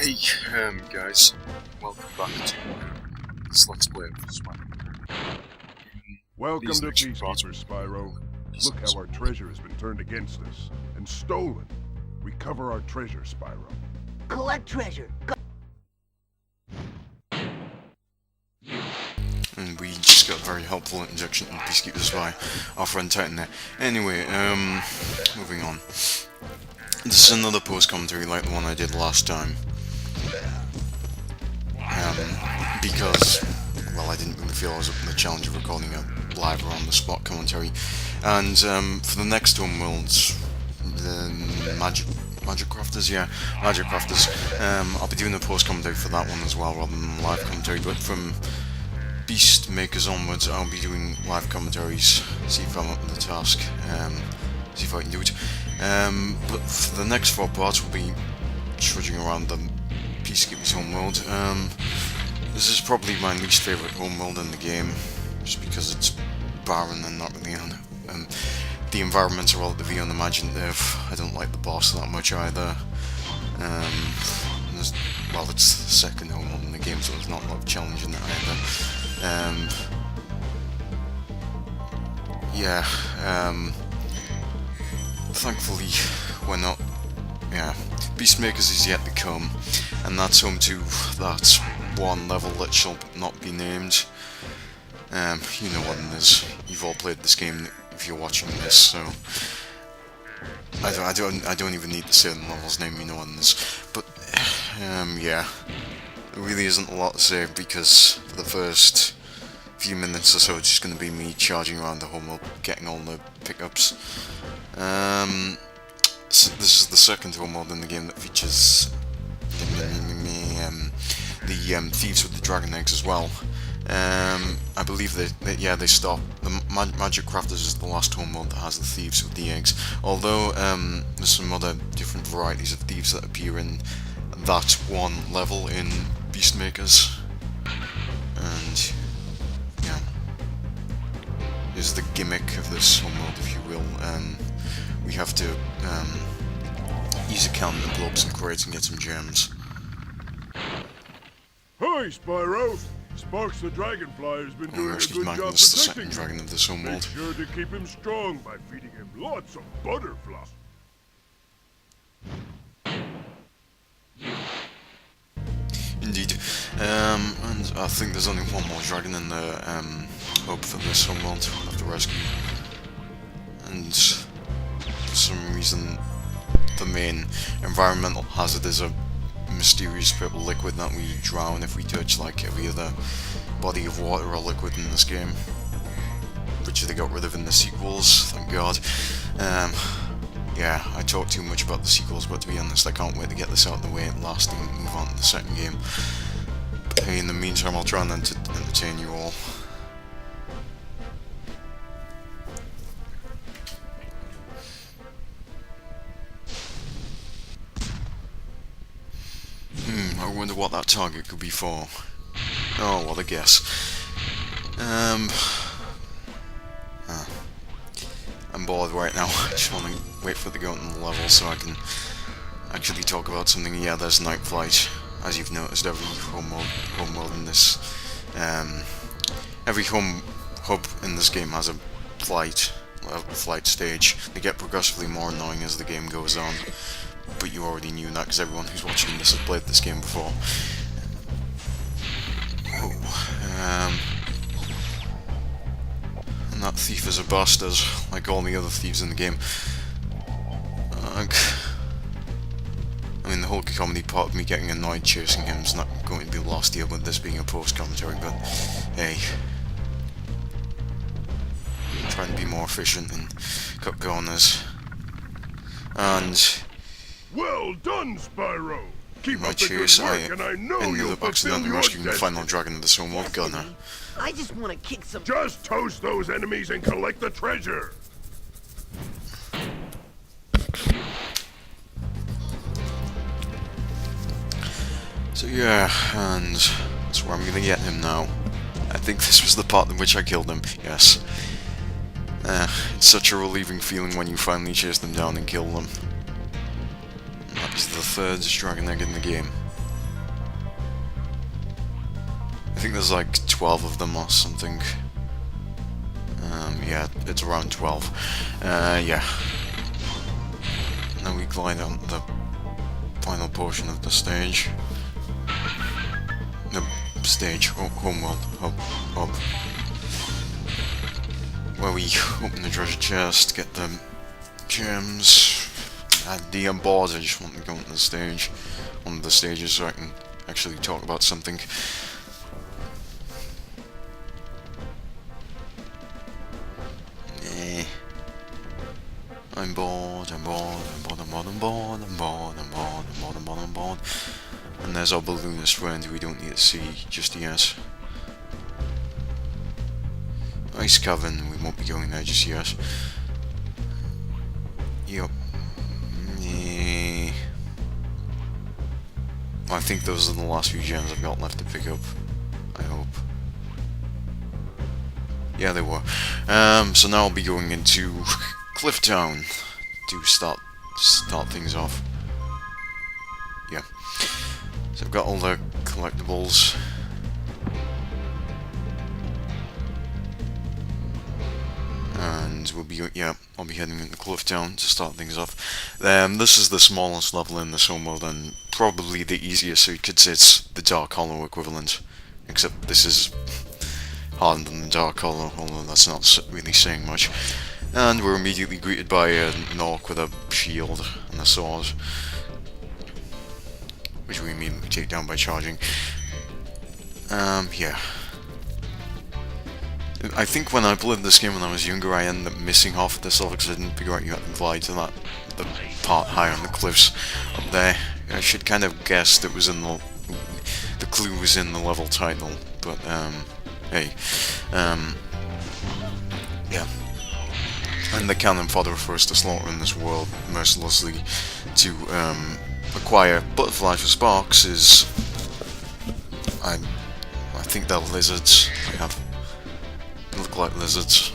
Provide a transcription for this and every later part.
Hey, guys, welcome back to this Let's Play of Spyro. Welcome to Peacekeepers, Spyro. Look how our treasure has been turned against us and stolen. Recover our treasure, Spyro. Collect treasure. And we just got a very helpful injection in Peacekeepers by our friend Titan there. Anyway, moving on. This is another post-commentary like the one I did last time. Because, well, I didn't really feel I was up to the challenge of recording a live or on-the-spot commentary. And for the next homeworlds, the Magic Crafters, yeah, Magic Crafters, I'll be doing a post-commentary for that one as well, rather than live commentary, but from Beast Makers onwards, I'll be doing live commentaries, see if I'm up to the task, see if I can do it. But for the next 4 parts, we'll be trudging around the Peacekeepers homeworld. This is probably my least favourite homeworld in the game, just because it's barren and not really on it. The environments are relatively unimaginative. I don't like the boss that much either. Well, it's the second homeworld in the game, so there's not a lot of challenge in it either. Yeah, thankfully we're not, Beastmakers is yet to come, and that's home to that one level that shall not be named. You know what it is. You've all played this game if you're watching this, so I don't even need to say the level's name. You know what it is. But yeah, there really isn't a lot to say because for the first few minutes or so, it's just going to be me charging around the homeworld, getting all the pickups. So this is the second homeworld in the game that features the thieves with the dragon eggs as well. I believe they stop. The Magic Crafters is the last homeworld that has the thieves with the eggs. Although there's some other different varieties of thieves that appear in that one level in Beastmakers. And yeah, is the gimmick of this homeworld, if you will. We have to use a cannon to blow up some crates and get some gems. Hi, Spyro! Sparks the Dragonfly has been doing a good job Magnus, the protecting second you. dragon of this homeworld. Make sure to keep him strong by feeding him lots of butterfly. Indeed. And I think there's only one more dragon in the hub for this homeworld we'll have to rescue. And for some reason, the main environmental hazard is a mysterious purple liquid that we drown if we touch like every other body of water or liquid in this game, which they got rid of in the sequels, thank god. Yeah, I talk too much about the sequels, but to be honest, I can't wait to get this out of the way at last and move on to the second game. But hey, in the meantime, I'll try and entertain you all. I wonder what that target could be for. Oh, what a guess. I'm bored right now. I just want to wait for it to go on the level so I can actually talk about something. Yeah, there's Night Flight. As you've noticed, every homeworld in this, every home hub in this game has a flight stage. They get progressively more annoying as the game goes on. But you already knew that because everyone who's watching this has played this game before. And that thief is a bastard, like all the other thieves in the game. I mean, the whole comedy part of me getting annoyed chasing him is not going to be lost here with this being a post-commentary, but hey. I'm trying to be more efficient and cut corners. And Well done, Spyro! Keep my up the chase, good work, and I know ended you'll up fulfill accidentally your rescuing the final destiny. dragon of this homeworld, Gunner. I just want to kick some. Just toast those enemies and collect the treasure! So yeah, and that's where I'm gonna get him now. I think this was the part in which I killed him, yes. It's such a relieving feeling when you finally chase them down and kill them. And that is the third dragon egg in the game. I think there's like 12 of them or something. Yeah, it's around 12. Yeah. Now we glide on the final portion of the stage. The stage, homeworld, up. Where we open the treasure chest, get the gems. I'm bored, I just want to go on the stage. One of the stages so I can actually talk about something. I'm bored. And there's our balloonist friend who we don't need to see just yet. Ice Cavern, we won't be going there just yet. Yup. I think those are the last few gems I've got left to pick up. I hope. Yeah, they were. So now I'll be going into Cliff Town to start things off. Yeah. So I've got all the collectibles. And we'll be, yeah, I'll be heading into Cliff Town to start things off. This is the smallest level in this homeworld and probably the easiest, so you could say it's the Dark Hollow equivalent. Except this is harder than the Dark Hollow, although that's not really saying much. And we're immediately greeted by an orc with a shield and a sword, which we immediately take down by charging. Yeah. I think when I played this game when I was younger, I ended up missing half of this level because I didn't figure out you had to glide to the part high on the cliffs up there. I should kind of guessed it was in the clue was in the level title, but hey, yeah. And the cannon fodder refers to slaughter in this world mercilessly to acquire butterflies for sparks is I think they're lizards. They look like lizards.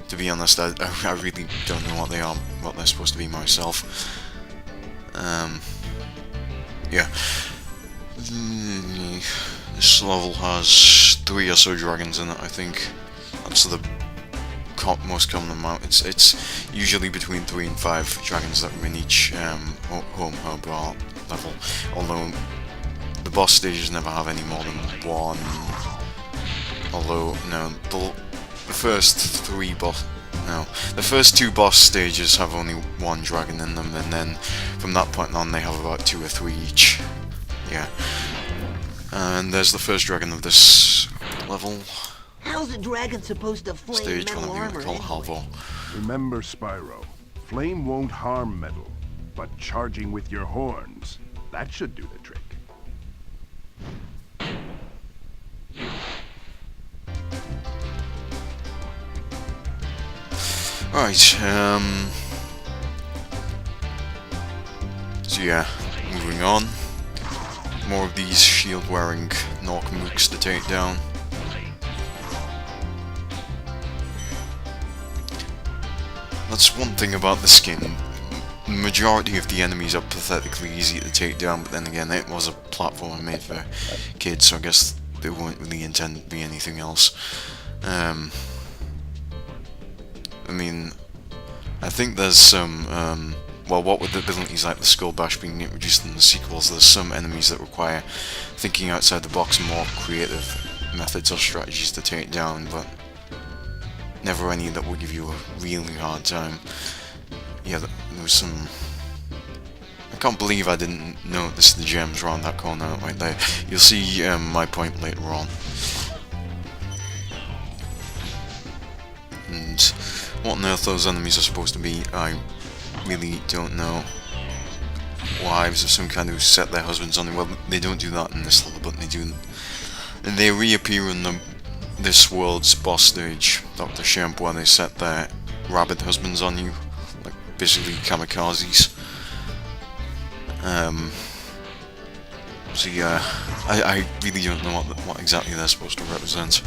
To be honest, I really don't know what they are, what they're supposed to be myself. Yeah. This level has 3 or so dragons in it, I think. That's the most common amount. It's usually between 3 and 5 dragons that win each home hub or level. Although the boss stages never have any more than 1. Although no, the first 2 boss stages have only 1 dragon in them, and then from that point on they have about 2 or 3 each. Yeah. And there's the first dragon of this level. How's a dragon supposed to flame Stage, metal whatever you armor want to call it, anyway? Halvor. Remember, Spyro, flame won't harm metal, but charging with your horns, that should do the trick. Right, so yeah, moving on. More of these shield-wearing Nork mooks to take down. That's one thing about the skin. The majority of the enemies are pathetically easy to take down, but then again, it was a platform made for kids, so I guess they weren't really intended to be anything else. I mean, I think there's some, well, what with the abilities like the Skull Bash being introduced in the sequels, there's some enemies that require thinking outside the box and more creative methods or strategies to take down, but never any that will give you a really hard time. Yeah, there was some... I can't believe I didn't notice the gems around that corner right there. You'll see my point later on. And what on earth those enemies are supposed to be, I really don't know. Wives of some kind who set their husbands on them. Well, they don't do that in this level, but they do. And they reappear in this world's boss stage, Dr. Shemp, where they set their rabid husbands on you, like basically kamikazes. So yeah, I really don't know what exactly they're supposed to represent.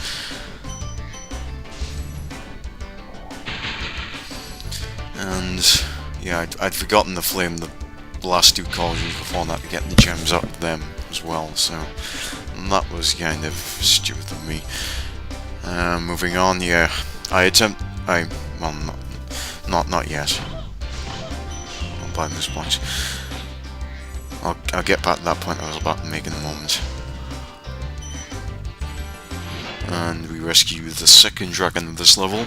And yeah, I'd forgotten the last 2 colleges before that to get the gems up them as well, so And that was kind of stupid of me. Moving on, yeah. Well, not yet. I'll buy those points. I'll get back to that point I was about to make in a moment. And we rescue the second dragon of this level,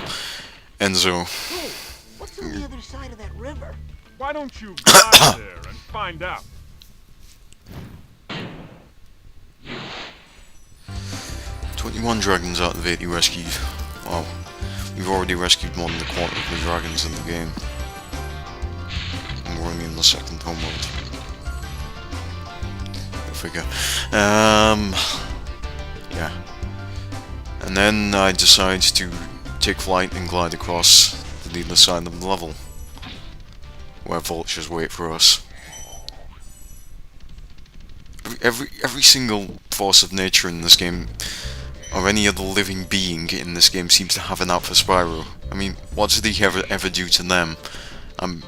Enzo. Hey, what's on the other side of that river? Why don't you drive there and find out? 21 dragons out of 80 rescued. Wow, we've already rescued more than a quarter of the dragons in the game. And we're only in the second homeworld. Go figure. Yeah. And then I decide to take flight and glide across the other side of the level, where vultures wait for us. Every single force of nature in this game, or any other living being in this game, seems to have an out for Spyro. I mean, what did he ever do to them? I'm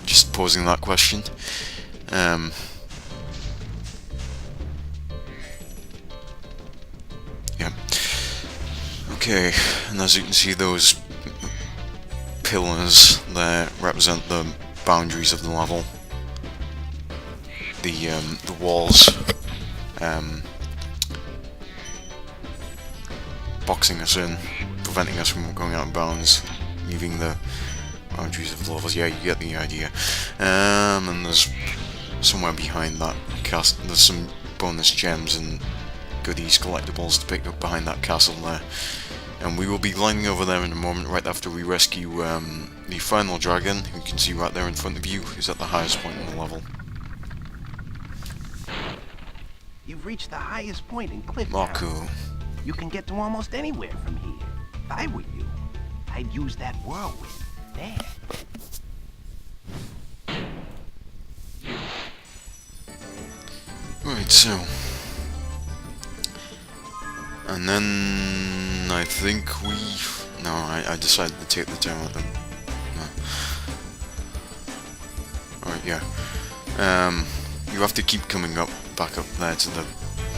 just posing that question. Yeah. Okay, and as you can see, those pillars there represent the boundaries of the level. The walls boxing us in, preventing us from going out of bounds, leaving the boundaries of the levels. Yeah, you get the idea. And there's somewhere behind that castle, there's some bonus gems and goodies, collectibles to pick up behind that castle there. And we will be gliding over there in a moment, right after we rescue the final dragon, who you can see right there in front of you, who's at the highest point in the level. You've reached the highest point in Cliff Oh, Town. cool. You can get to almost anywhere from here. If I were you, I'd use that whirlwind there. Right, so... And then... I think we... No, I decided to take the town with them. No. Alright, yeah. You have to keep coming back up there to the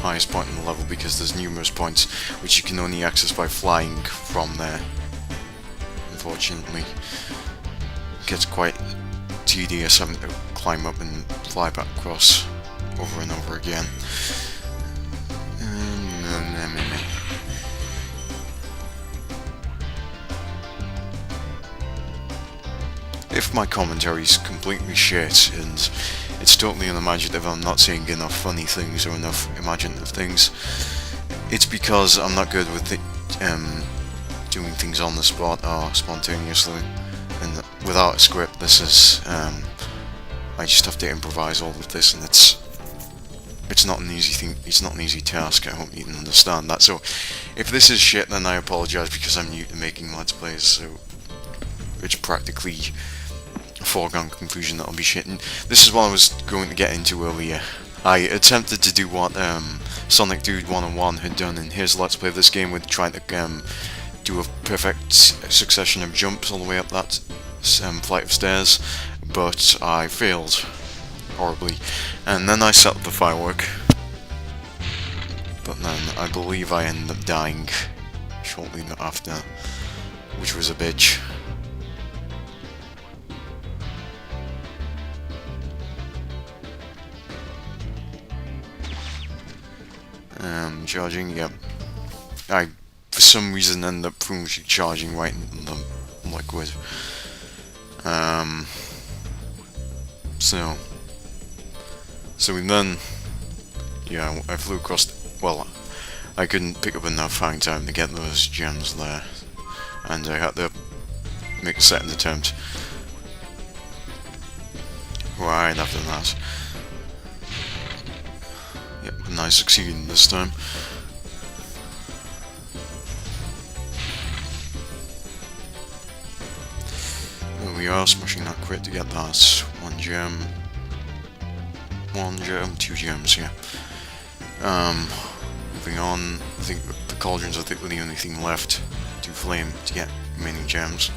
highest point in the level, because there's numerous points which you can only access by flying from there. Unfortunately. It gets quite tedious having to climb up and fly back across over and over again. If my commentary is completely shit and it's totally unimaginative, I'm not saying enough funny things or enough imaginative things, it's because I'm not good with doing things on the spot or spontaneously. And without a script, this is I just have to improvise all of this, and it's not an easy thing. It's not an easy task. I hope you can understand that. So, if this is shit, then I apologise, because I'm new to making Let's Plays. So, it's practically a foregone conclusion that I'll be shit. And this is what I was going to get into earlier. I attempted to do what Sonic Dude 101 had done in his Let's Play of this game, with trying to do a perfect succession of jumps all the way up that flight of stairs, but I failed horribly, and then I set up the firework, but then I believe I ended up dying shortly after, which was a bitch. Charging, yep. I, for some reason, ended up foolishly charging right into the liquid. So we then, yeah, I flew across, well, I couldn't pick up enough flying time to get those gems there, and I had to make a second attempt right after that. Yep, and I succeeded this time. There we are, smashing that crit to get that 1 gem. 1 gem, 2 gems, yeah. Moving on, I think the cauldrons are the only thing left to flame to get remaining gems.